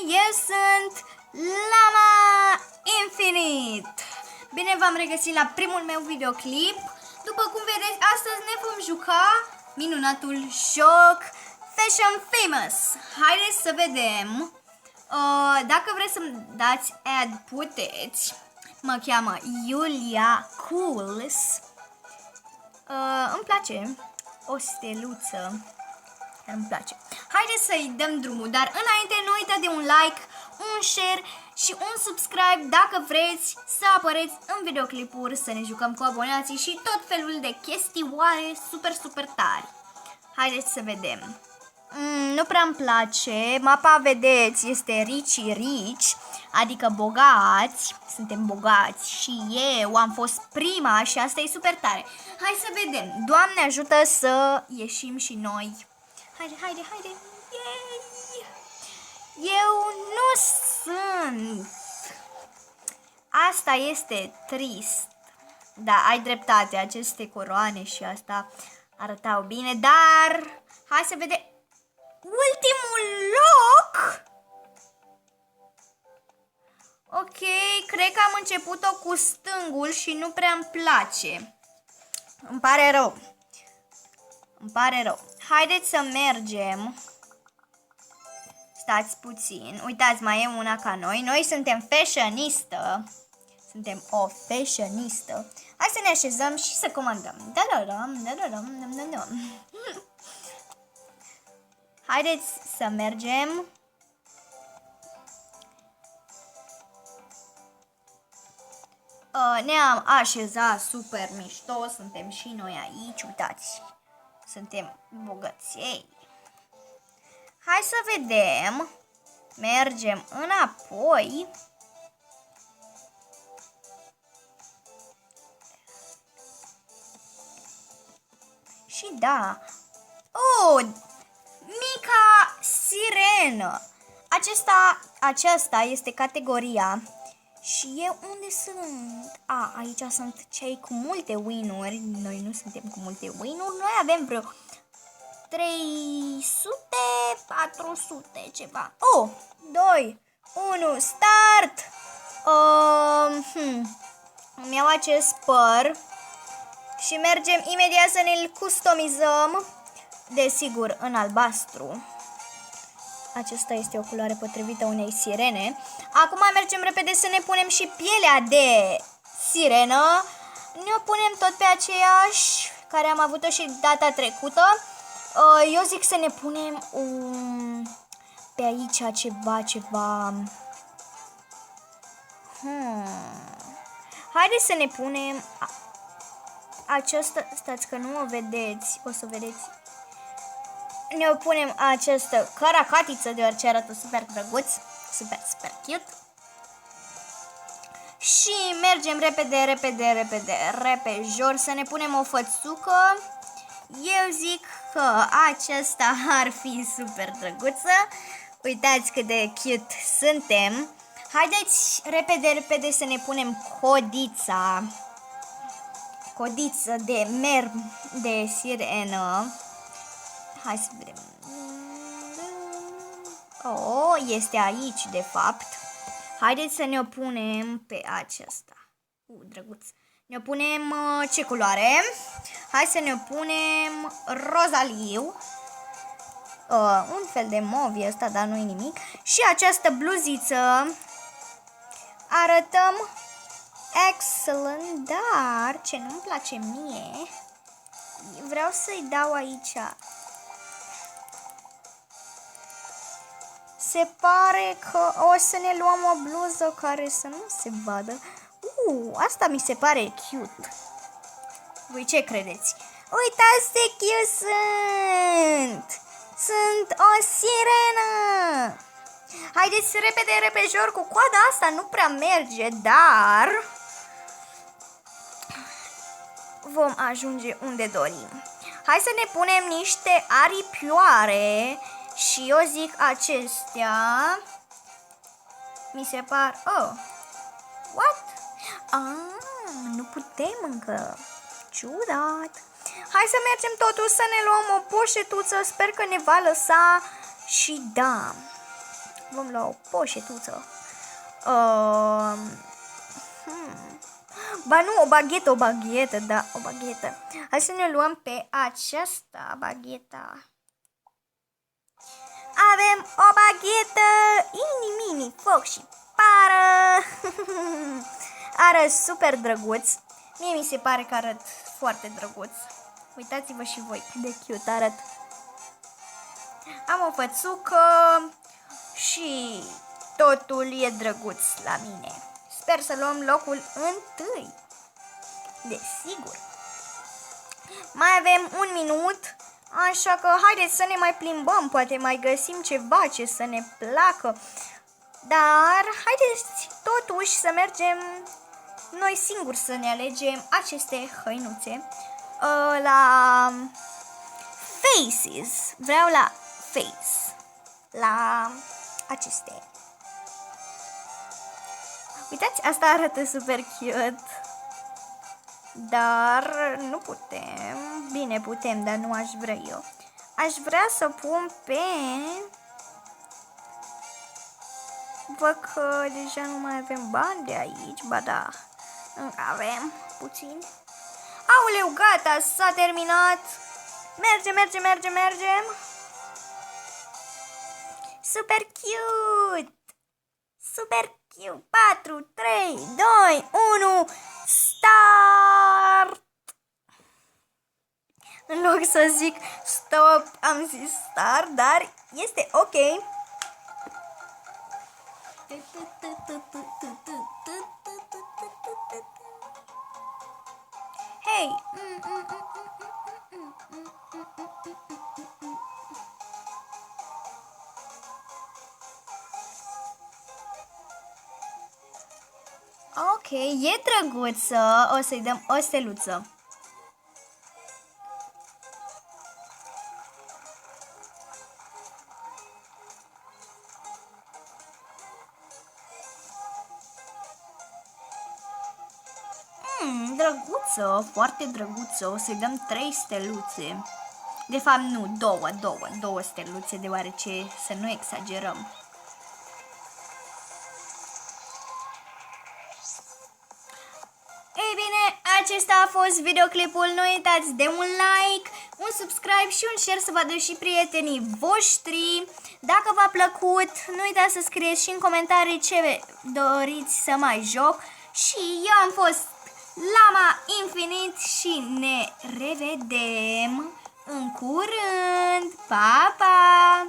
eu sunt Lama Infinite. Bine v-am regăsit la primul meu videoclip. După cum vedeți, astăzi ne vom juca minunatul joc Fashion Famous. Haideți să vedem. Dacă vreți să-mi dați ad, puteți. Mă cheamă Iulia Cools. Îmi place o steluță. Îmi place. Haideți să-i dăm drumul, dar înainte nu uitați de un like, un share și un subscribe dacă vreți să apăreți în videoclipuri, să ne jucăm cu abonații și tot felul de chestioare super tari. Haideți să vedem. Nu prea îmi place. Mapa, vedeți, este rich, adică bogați. Suntem bogați și eu am fost prima și asta e super tare. Hai să vedem. Doamne ajută să ieșim și noi. Haide. Yay! Eu nu sunt. Asta este trist. Da, ai dreptate. Aceste coroane și asta arătau bine, dar hai să vedem. Ultimul loc? Ok, cred că am început-o cu stângul și nu prea îmi place. Îmi pare rău. Haideți să mergem. Stați puțin. Uitați, mai e una ca noi. Noi suntem fashionistă. Suntem o fashionistă. Hai să ne așezăm și să comandăm. Haideți să mergem. Ne-am așezat super mișto. Suntem și noi aici. Uitați. Suntem bogăței. Hai să vedem. Mergem înapoi. Și da. Oh, mica sirenă. Aceasta este categoria. Și eu unde sunt? Aici sunt cei cu multe win-uri. Noi nu suntem cu multe win-uri. Noi avem vreo 300, 400 ceva. 2, 1, start! Îmi iau acest păr și mergem imediat să ne-l customizăm. Desigur, în albastru. Aceasta este o culoare potrivită unei sirene. Acum mergem repede să ne punem și pielea de sirenă. Ne-o punem tot pe aceeași care am avut-o și data trecută. Eu zic să ne punem pe aici ceva. Haideți să ne punem aceasta. Stați că nu o vedeți. O să vedeți. Ne punem această caracatiță, deoarece arată super drăguț, super cute. Și mergem repejor să ne punem o fățucă. Eu zic că aceasta ar fi super drăguță. Uitați cât de cute suntem. Haideți repede să ne punem codița. Codiță de sirenă. Hai să vedem. Este aici, de fapt. Haideți să ne-o punem pe aceasta. Drăguț. Ne-o punem ce culoare? Hai să ne-o punem rozaliu. Un fel de movi ăsta, dar nu-i nimic. Și această bluziță. Arătăm excellent, dar ce nu-mi place mie, vreau să-i dau aici. Se pare că o să ne luăm o bluză care să nu se vadă. Asta mi se pare cute. Voi ce credeți? Uitați ce cute sunt! Sunt o sirenă! Haideți repejor, cu coada asta nu prea merge, dar vom ajunge unde dorim. Hai să ne punem niște aripioare. Și eu zic acestea mi se par. What? Nu putem încă. Ciudat. Hai să mergem totuși să ne luăm o poșetuță. Sper că ne va lăsa. Și da, vom lua o poșetuță. Ba nu, o baghetă, da, o baghetă. Hai să ne luăm pe aceasta, bagheta. Avem o baghetă, ini-mini, foc și pară. Arată super drăguț. Mie mi se pare că arăt foarte drăguț. Uitați-vă și voi cât de cute arăt. Am o fățucă și totul e drăguț la mine. Sper să luăm locul întâi. Desigur. Mai avem un minut, așa că haideți să ne mai plimbăm. Poate mai găsim ceva ce să ne placă. Dar haideți totuși să mergem noi singuri să ne alegem aceste hăinuțe. La Faces. Vreau la Face. La aceste. Uitați, asta arată super cute. Dar nu putem. Bine, putem, dar nu aș vrea eu. Aș vrea să pun pe... Văd că deja nu mai avem bani de aici. Ba da, încă avem puțin. Aoleu, gata, s-a terminat. Mergem. Super cute. Super cute. 4, 3, 2, 1, start! În loc să zic stop, am zis start, dar este ok. Hei! Ok, e drăguță. O să-i dăm o steluță. Drăguță, foarte drăguță. O să-i dăm 3 steluțe. De fapt, nu, două steluțe, deoarece să nu exagerăm. Ei bine, acesta a fost videoclipul. Nu uitați de un like, un subscribe și un share să vadă și prietenii voștri. Dacă v-a plăcut, nu uitați să scrieți și în comentarii ce doriți să mai joc. Și eu am fost Lama Infinite și ne revedem în curând. Pa, pa!